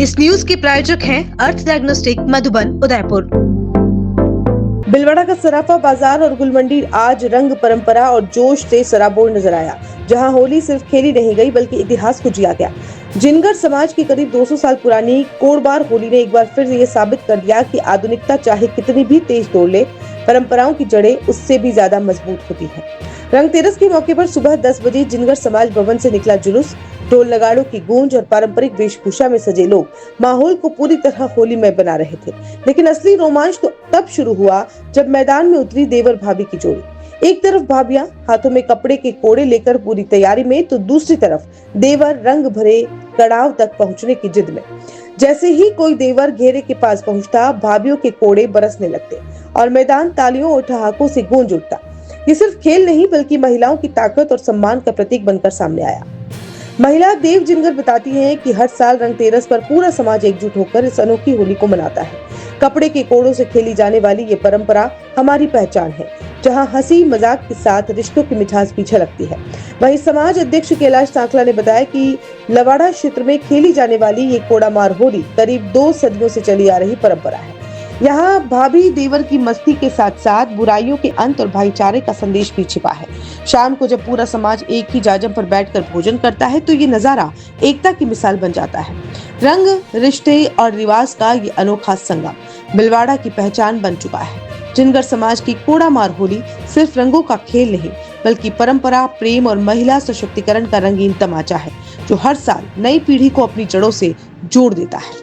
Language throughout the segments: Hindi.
इस न्यूज के प्रायोजक हैं अर्थ डायग्नोस्टिक मधुबन उदयपुर। बिलवाड़ा का सराफा बाजार और गुलमंडी आज रंग परंपरा और जोश से सराबोर नजर आया, जहां होली सिर्फ खेली नहीं गई बल्कि इतिहास को जिया गया। जिनगर समाज की करीब 200 साल पुरानी कोड़बार होली ने एक बार फिर ये साबित कर दिया कि आधुनिकता चाहे कितनी भी तेज दौड़ ले, परंपराओं की जड़ें उससे भी ज्यादा मजबूत होती है। रंगतेरस के मौके पर सुबह 10 बजे जिनगर समाज भवन से निकला जुलूस। ढोल नगाड़ों की गूंज और पारंपरिक वेशभूषा में सजे लोग माहौल को पूरी तरह होलीमय बना रहे थे। लेकिन असली रोमांच तो तब शुरू हुआ जब मैदान में उतरी देवर भाभी की जोड़ी। एक तरफ भाभियां हाथों में कपड़े के कोड़े लेकर पूरी तैयारी में, तो दूसरी तरफ देवर रंग भरे कड़ाव तक पहुंचने की जिद में। जैसे ही कोई देवर घेरे के पास पहुंचता, भाभियों के कोड़े बरसने लगते और मैदान तालियों और ठहाकों से गूंज उठता। ये सिर्फ खेल नहीं बल्कि महिलाओं की ताकत और सम्मान का प्रतीक बनकर सामने आया। महिला देव जिनगर बताती हैं कि हर साल रंगतेरस पर पूरा समाज एकजुट होकर इस अनोखी होली को मनाता है। कपड़े के कोड़ों से खेली जाने वाली ये परंपरा हमारी पहचान है, जहां हंसी मजाक के साथ रिश्तों की मिठास भी झलकती है। वहीं समाज अध्यक्ष कैलाश सांखला ने बताया कि लवाड़ा क्षेत्र में खेली जाने वाली ये कोड़ामार होली करीब 2 सदियों से चली आ रही परंपरा है। यहाँ भाभी देवर की मस्ती के साथ साथ बुराइयों के अंत और भाईचारे का संदेश भी छिपा है। शाम को जब पूरा समाज एक ही जाजम पर बैठकर भोजन करता है तो ये नजारा एकता की मिसाल बन जाता है। रंग, रिश्ते और रिवाज का ये अनोखा संगम बिलवाड़ा की पहचान बन चुका है। जिनगर समाज की कोड़ामार होली सिर्फ रंगों का खेल नहीं बल्कि परंपरा, प्रेम और महिला सशक्तिकरण का रंगीन तमाचा है, जो हर साल नई पीढ़ी को अपनी जड़ों से जोड़ देता है।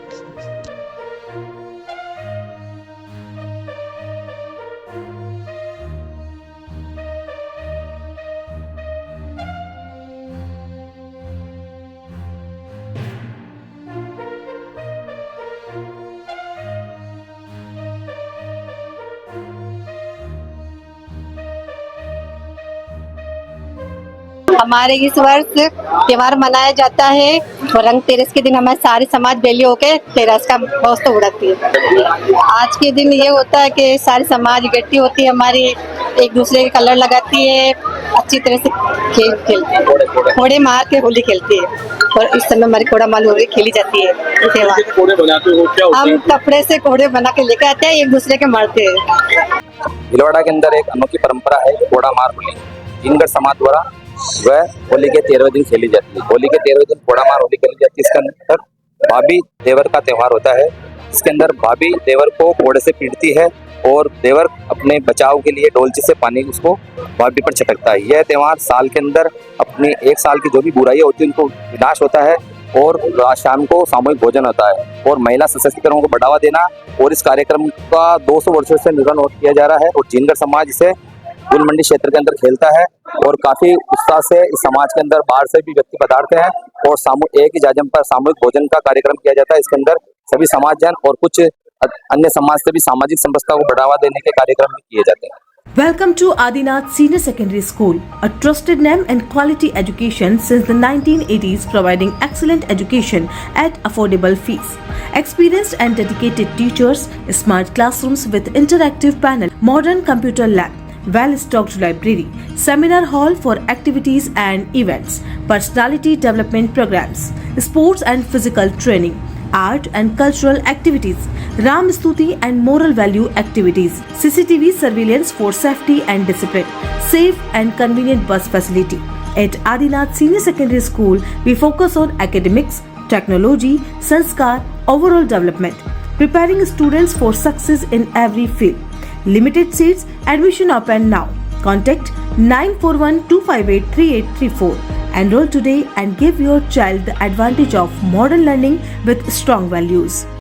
हमारे इस वर्ष त्योहार मनाया जाता है और रंगतेरस के दिन हमारे सारे समाज बेली होकर तेरस का मौज उड़ाती है। आज के दिन ये होता है कि सारी समाज इकट्ठी होती है, हमारी एक दूसरे के कलर लगाती है, अच्छी तरह से खेल खेलती है, कोड़े मार के होली खेलती है। और इस समय हमारी कोड़ा माल होली खेली जाती है। त्योहार हम कपड़े से कोड़े बना के लेकर आते हैं, एक दूसरे के मारते हैं। बिलवाड़ा के अंदर एक अनोखी परंपरा है कोड़ा मार होली। जिनगर समाज द्वारा वह होली के 13वें दिन खेली जाती है। होली के 13वें दिन कोड़ा मार होली खेली जाती है। इसके अंदर भाभी देवर का त्योहार होता है। इसके अंदर भाभी देवर को कोड़े से पीटती है और देवर अपने बचाव के लिए डोलची से पानी उसको भाभी पर छिटकता है। यह त्योहार साल के अंदर अपने 1 साल की जो भी बुराइयां होती है उनको विनाश होता है और शाम को सामूहिक भोजन होता है और महिला सशक्तिकरण को बढ़ावा देना। और इस कार्यक्रम का 200 वर्षों से निर्वहन किया जा रहा है और जिनगर समाज इसे गुलमंडी क्षेत्र के अंदर खेलता है और काफी उत्साह से इस समाज के अंदर बाहर से भी व्यक्ति पधारते हैं और एक ही जाजम पर सामूहिक भोजन का कार्यक्रम किया जाता है। इसके अंदर सभी समाजजन और कुछ अन्य समाज से भी सामाजिक समरसता को बढ़ावा देने के कार्यक्रम भी किए जाते हैं। Welcome to Adinath Senior Secondary School, a trusted name in quality education since the 1980s, providing excellent education at affordable fees. Experienced and dedicated teachers, smart classrooms with interactive panel, modern computer lab, well-stocked library, seminar hall for activities and events, personality development programs, sports and physical training, art and cultural activities, Ram Stuti and moral value activities, CCTV surveillance for safety and discipline, safe and convenient bus facility. At Adinath Senior Secondary School, we focus on academics, technology, sanskar, overall development, preparing students for success in every field. Limited seats, admission open now. Contact 9412583834. Enroll today and give your child the advantage of modern learning with strong values.